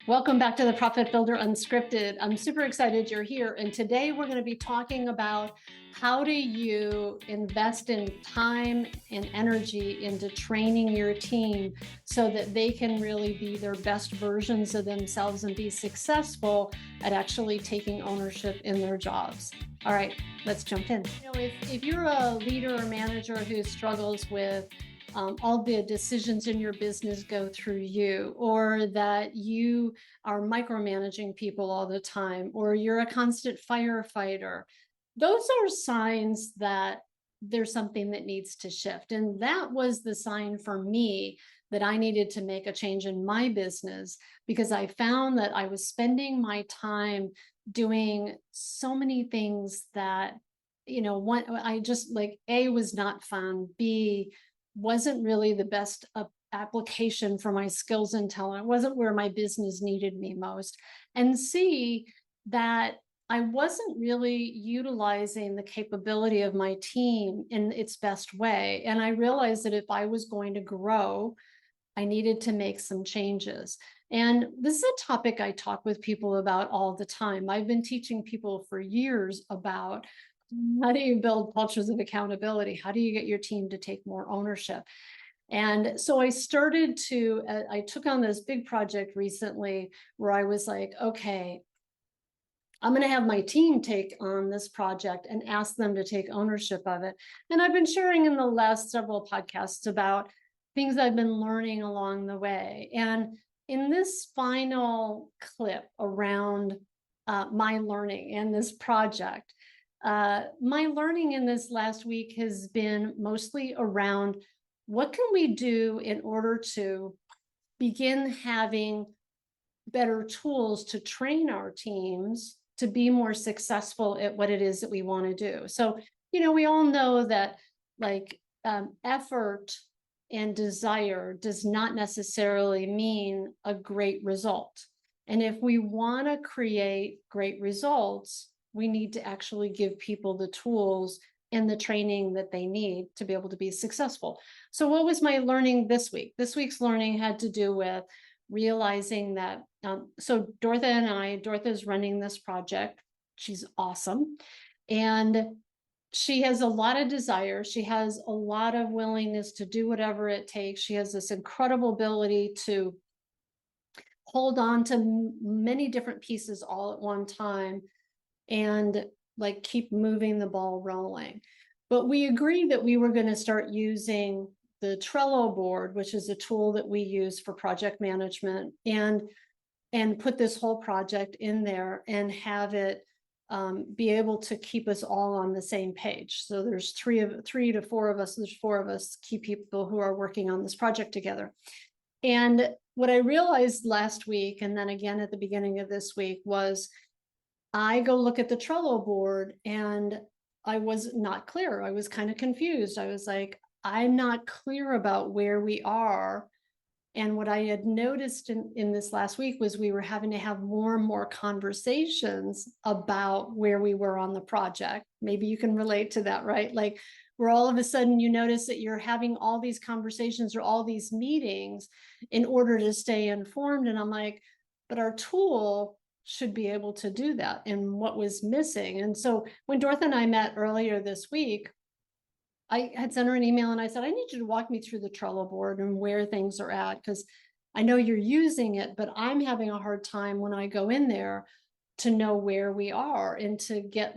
Welcome back to the Profit Builder Unscripted. I'm super excited you're here. And today we're going to be talking about how do you invest in time and energy into training your team so that they can really be their best versions of themselves and be successful at actually taking ownership in their jobs. All right, let's jump in. If you're a leader or manager who struggles with all the decisions in your business go through you, or that you are micromanaging people all the time, or you're a constant firefighter, those are signs that there's something that needs to shift. And that was the sign for me that I needed to make a change in my business, because I found that I was spending my time doing so many things that, one, I just like, A, was not fun, B, wasn't really the best application for my skills and talent. It wasn't where my business needed me most. And C, that I wasn't really utilizing the capability of my team in its best way. And I realized that if I was going to grow, I needed to make some changes. And this is a topic I talk with people about all the time. I've been teaching people for years about how do you build cultures of accountability? How do you get your team to take more ownership? And so I took on this big project recently where I was like, okay, I'm going to have my team take on this project and ask them to take ownership of it. And I've been sharing in the last several podcasts about things I've been learning along the way. And in this final clip around my learning and this project, my learning in this last week has been mostly around what can we do in order to begin having better tools to train our teams to be more successful at what it is that we want to do. So, we all know that effort and desire does not necessarily mean a great result. And if we want to create great results, we need to actually give people the tools and the training that they need to be able to be successful. So what was my learning this week? This week's learning had to do with realizing that, so Dortha's running this project. She's awesome. And she has a lot of desire. She has a lot of willingness to do whatever it takes. She has this incredible ability to hold on to many different pieces all at one time and keep moving the ball rolling. But we agreed that we were going to start using the Trello board, which is a tool that we use for project management, and put this whole project in there and have it be able to keep us all on the same page. So there's three to four of us. There's four of us key people who are working on this project together. And what I realized last week, and then again at the beginning of this week, was I go look at the Trello board and I was not clear. I was kind of confused. I was like, I'm not clear about where we are. And what I had noticed in this last week was we were having to have more and more conversations about where we were on the project. Maybe you can relate to that, right? Like, where all of a sudden you notice that you're having all these conversations or all these meetings in order to stay informed. And I'm like, but our tool should be able to do that. And what was missing? And so when Dorotha and I met earlier this week, I had sent her an email and I said, I need you to walk me through the Trello board and where things are at, because I know you're using it, but I'm having a hard time when I go in there to know where we are and to get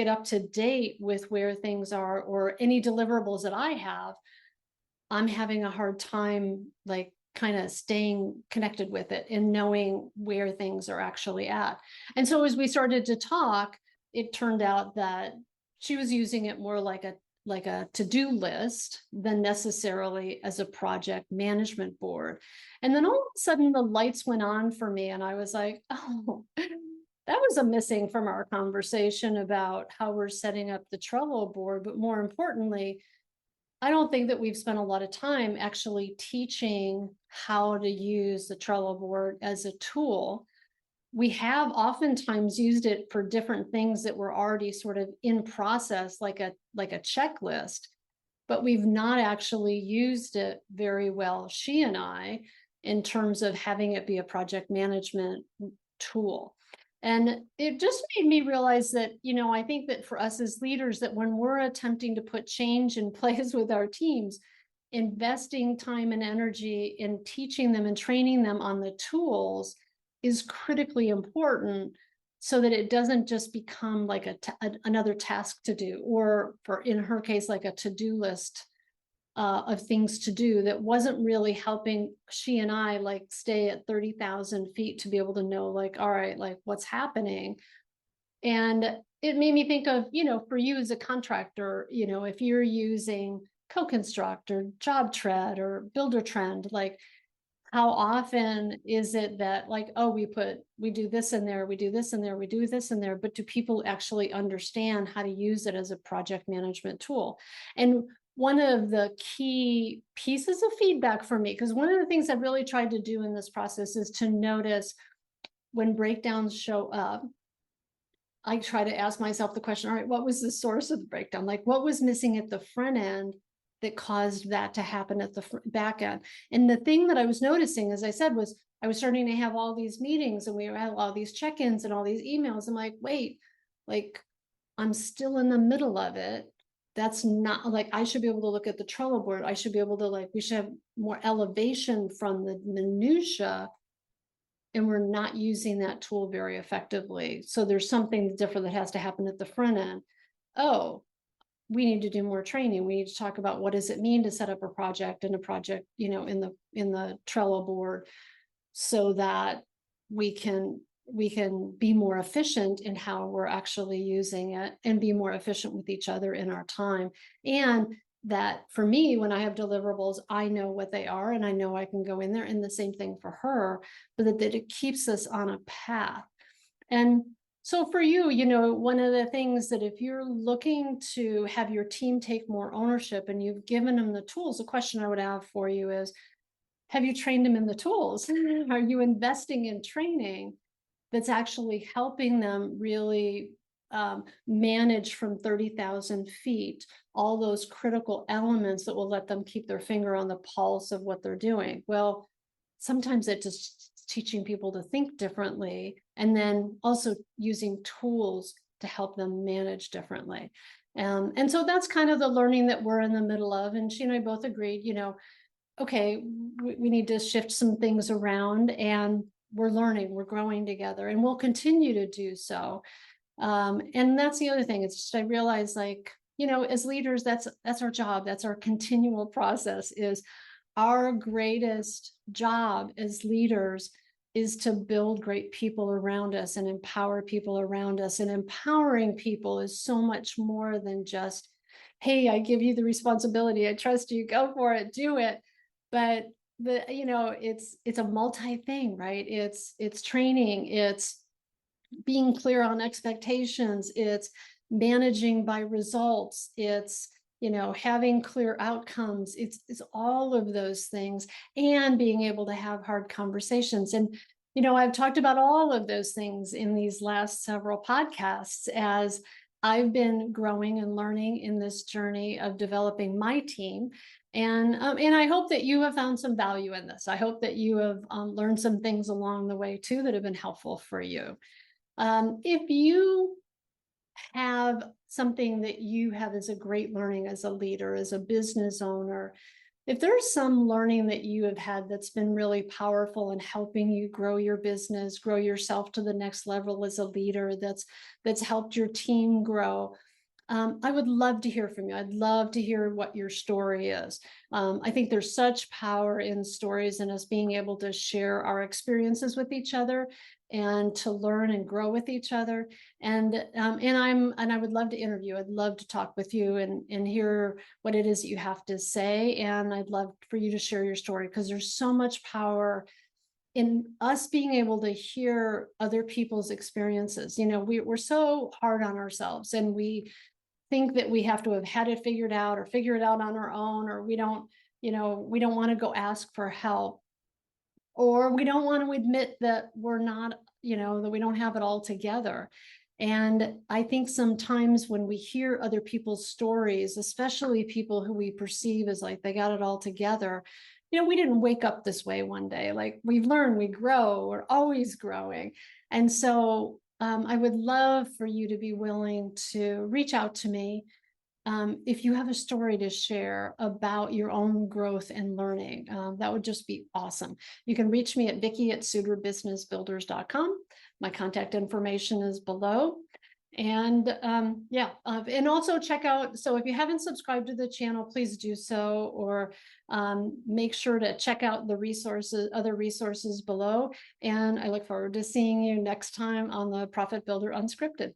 up to date with where things are, or any deliverables that I have. I'm having a hard time kind of staying connected with it and knowing where things are actually at. And so as we started to talk, it turned out that she was using it more like a to-do list than necessarily as a project management board. And then all of a sudden the lights went on for me and I was like, oh, that was a missing from our conversation about how we're setting up the Trello board. But more importantly, I don't think that we've spent a lot of time actually teaching how to use the Trello board as a tool. We have oftentimes used it for different things that were already sort of in process, like a checklist, but we've not actually used it very well, she and I. in terms of having it be a project management tool. And it just made me realize that, I think that for us as leaders, that when we're attempting to put change in place with our teams, investing time and energy in teaching them and training them on the tools is critically important, so that it doesn't just become like another task to do, or in her case, like a to-do list of things to do that wasn't really helping she and I like stay at 30,000 feet to be able to know, like, all right, like what's happening. And it made me think of, for you as a contractor, if you're using Co-Construct or JobTread or Builder Trend, like how often is it that, like, oh, we do this in there, we do this in there, we do this in there, but do people actually understand how to use it as a project management tool? And one of the key pieces of feedback for me, because one of the things I've really tried to do in this process is to notice when breakdowns show up. I try to ask myself the question, all right, what was the source of the breakdown? Like, what was missing at the front end that caused that to happen at the back end? And the thing that I was noticing, as I said, was I was starting to have all these meetings and we had all these check-ins and all these emails. I'm like, wait, like I'm still in the middle of it. That's not, like, I should be able to look at the Trello board. I should be able to, like, we should have more elevation from the minutia, and we're not using that tool very effectively. So there's something different that has to happen at the front end. Oh, we need to do more training. We need to talk about what does it mean to set up a project in the Trello board, so that we can be more efficient in how we're actually using it and be more efficient with each other in our time. And that for me, when I have deliverables, I know what they are and I know I can go in there, and the same thing for her, but that it keeps us on a path. And so for you, one of the things that if you're looking to have your team take more ownership and you've given them the tools, the question I would have for you is, have you trained them in the tools? Are you investing in training that's actually helping them really manage from 30,000 feet all those critical elements that will let them keep their finger on the pulse of what they're doing? Well, sometimes it's just teaching people to think differently, and then also using tools to help them manage differently. And so that's kind of the learning that we're in the middle of. And she and I both agreed, okay, we need to shift some things around, and we're learning, we're growing together, and we'll continue to do so. And that's the other thing. It's just, I realize, like, as leaders, that's our job. That's our continual process. Is our greatest job as leaders is to build great people around us and empower people around us. And empowering people is so much more than just, hey, I give you the responsibility, I trust you, go for it, do it. But it's a multi thing, right? It's training, it's being clear on expectations, it's managing by results, it's having clear outcomes, it's all of those things, and being able to have hard conversations. And I've talked about all of those things in these last several podcasts as I've been growing and learning in this journey of developing my team. And I hope that you have found some value in this. I hope that you have learned some things along the way too that have been helpful for you. If you have something that you have as a great learning as a leader, as a business owner, if there's some learning that you have had that's been really powerful in helping you grow your business, grow yourself to the next level as a leader, that's helped your team grow, I would love to hear from you. I'd love to hear what your story is. I think there's such power in stories and us being able to share our experiences with each other and to learn and grow with each other. And I would love to interview. I'd love to talk with you and hear what it is that you have to say. And I'd love for you to share your story, because there's so much power in us being able to hear other people's experiences. We're so hard on ourselves, and we think that we have to have had it figured out or figure it out on our own, or we don't want to go ask for help, or we don't want to admit that we're not, that we don't have it all together. And I think sometimes when we hear other people's stories, especially people who we perceive as like they got it all together, we didn't wake up this way one day. Like, we learn, we grow, we're always growing. And so I would love for you to be willing to reach out to me if you have a story to share about your own growth and learning. That would just be awesome. You can reach me at Vicki@suterbusinessbuilders.com. My contact information is below. And yeah, and also check out, so if you haven't subscribed to the channel, please do so, or make sure to check out the resources, other resources below. And I look forward to seeing you next time on the Profit Builder Unscripted.